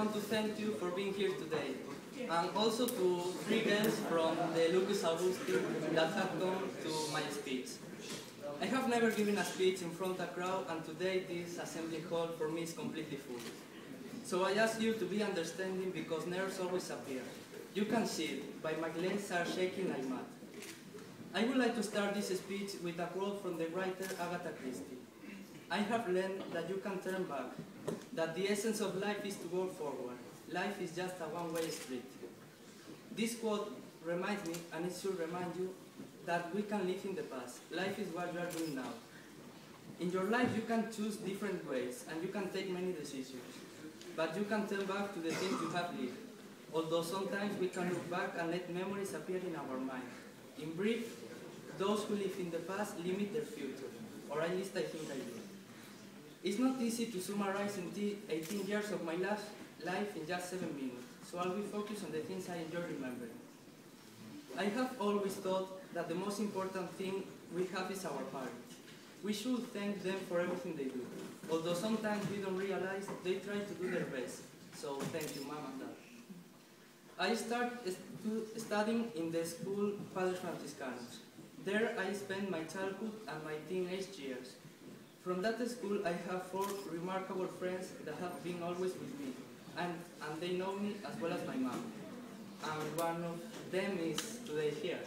want to thank you for being here today, and also to 3 girls from the Lucas Augusti that have come to my speech. I have never given a speech in front of a crowd, and today this assembly hall for me is completely full. So I ask you to be understanding because nerves always appear. You can see it, but my legs are shaking like mad. I would like to start this speech with a quote from the writer Agatha Christie. I have learned that you can turn back, that the essence of life is to go forward. Life is just a one-way street. This quote reminds me, and it should remind you, that we can live in the past. Life is what you are doing now. In your life you can choose different ways, and you can take many decisions. But you can turn back to the things you have lived. Although sometimes we can look back and let memories appear in our mind. In brief, those who live in the past limit their future, or at least I think I do. It's not easy to summarize 18 years of my life in just 7 minutes, so I will focus on the things I enjoy remembering. I have always thought that the most important thing we have is our parents. We should thank them for everything they do, although sometimes we don't realize they try to do their best. So thank you, Mom and Dad. I started studying in the school Padres Franciscanos. There I spent my childhood and my teenage years. From that school I have 4 remarkable friends that have been always with me, and they know me as well as my mom. And one of them is today here.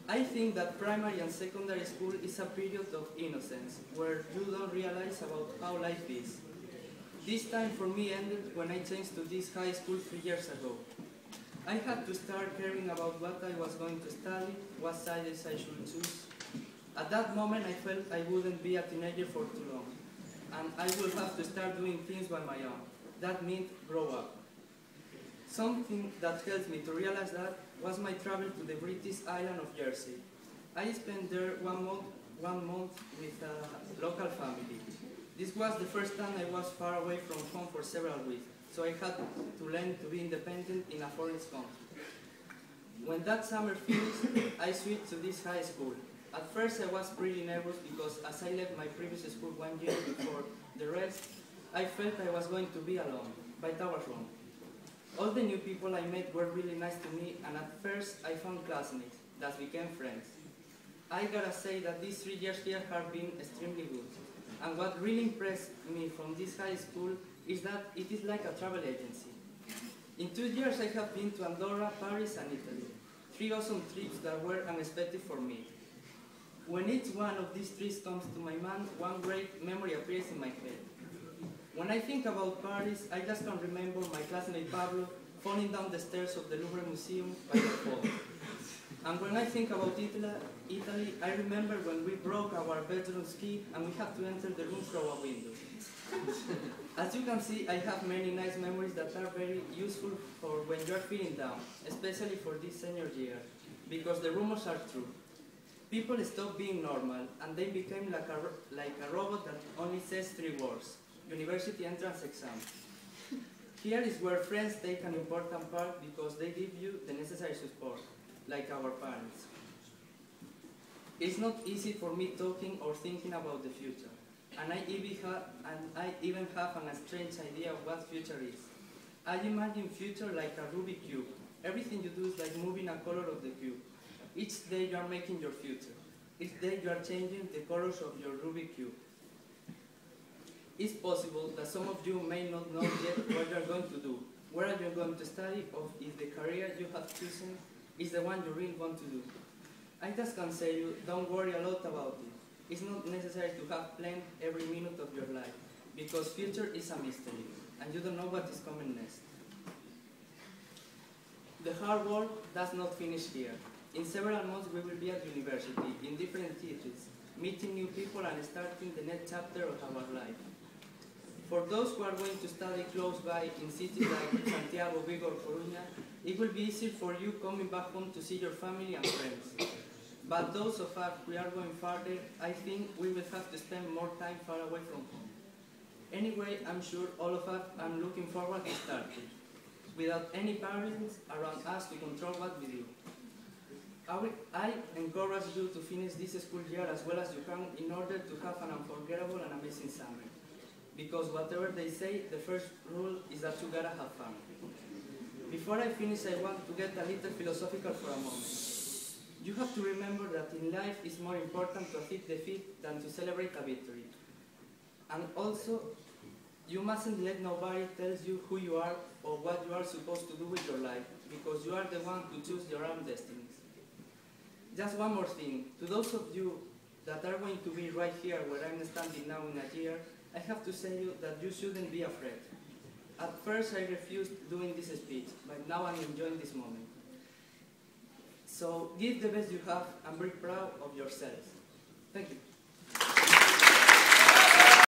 I think that primary and secondary school is a period of innocence, where you don't realize about how life is. This time for me ended when I changed to this high school 3 years ago. I had to start caring about what I was going to study, what subjects I should choose. At that moment I felt I wouldn't be a teenager for too long, and I would have to start doing things by my own. That meant grow up. Something that helped me to realize that was my travel to the British island of Jersey. I spent there one month with a local family. This was the first time I was far away from home for several weeks, so I had to learn to be independent in a foreign country. When that summer finished, I switched to this high school. At first I was pretty nervous because as I left my previous school 1 year before the rest, I felt I was going to be alone, but I was wrong. All the new people I met were really nice to me, and at first I found classmates that became friends. I gotta say that these 3 years here have been extremely good. And what really impressed me from this high school is that it is like a travel agency. In 2 years I have been to Andorra, Paris and Italy. 3 awesome trips that were unexpected for me. When each one of these trips comes to my mind, one great memory appears in my head. When I think about Paris, I just can remember my classmate Pablo falling down the stairs of the Louvre Museum by the fall. And when I think about Italy, I remember when we broke our bedroom key and we had to enter the room through a window. As you can see, I have many nice memories that are very useful for when you are feeling down, especially for this senior year, because the rumors are true. People stopped being normal, and they became like a robot that only says 3 words: university entrance exam. Here is where friends take an important part because they give you the necessary support, like our parents. It's not easy for me talking or thinking about the future, and I even have a strange idea of what future is. I imagine future like a Rubik's Cube. Everything you do is like moving a color of the cube. Each day you are making your future. Each day you are changing the colors of your Rubik's Cube. It's possible that some of you may not know yet what you are going to do, where are you going to study, or if the career you have chosen is the one you really want to do. I just can say you, don't worry a lot about it. It's not necessary to have planned every minute of your life, because future is a mystery, and you don't know what is coming next. The hard work does not finish here. In several months we will be at university, in different cities, meeting new people and starting the next chapter of our life. For those who are going to study close by in cities like Santiago, Vigo or Coruña, it will be easier for you coming back home to see your family and friends. But those of us who are going farther, I think we will have to spend more time far away from home. Anyway, I'm sure all of us are looking forward to starting, without any parents around us to control what we do. I encourage you to finish this school year as well as you can in order to have an unforgettable and amazing summer. because whatever they say, the first rule is that you gotta have fun. Before I finish, I want to get a little philosophical for a moment. You have to remember that in life it's more important to achieve defeat than to celebrate a victory. And also, you mustn't let nobody tell you who you are or what you are supposed to do with your life, because you are the one who chooses your own destinies. Just one more thing. To those of you that are going to be right here where I'm standing now in a year, I have to say you that you shouldn't be afraid. At first I refused doing this speech, but now I'm enjoying this moment. So give the best you have and be proud of yourselves. Thank you.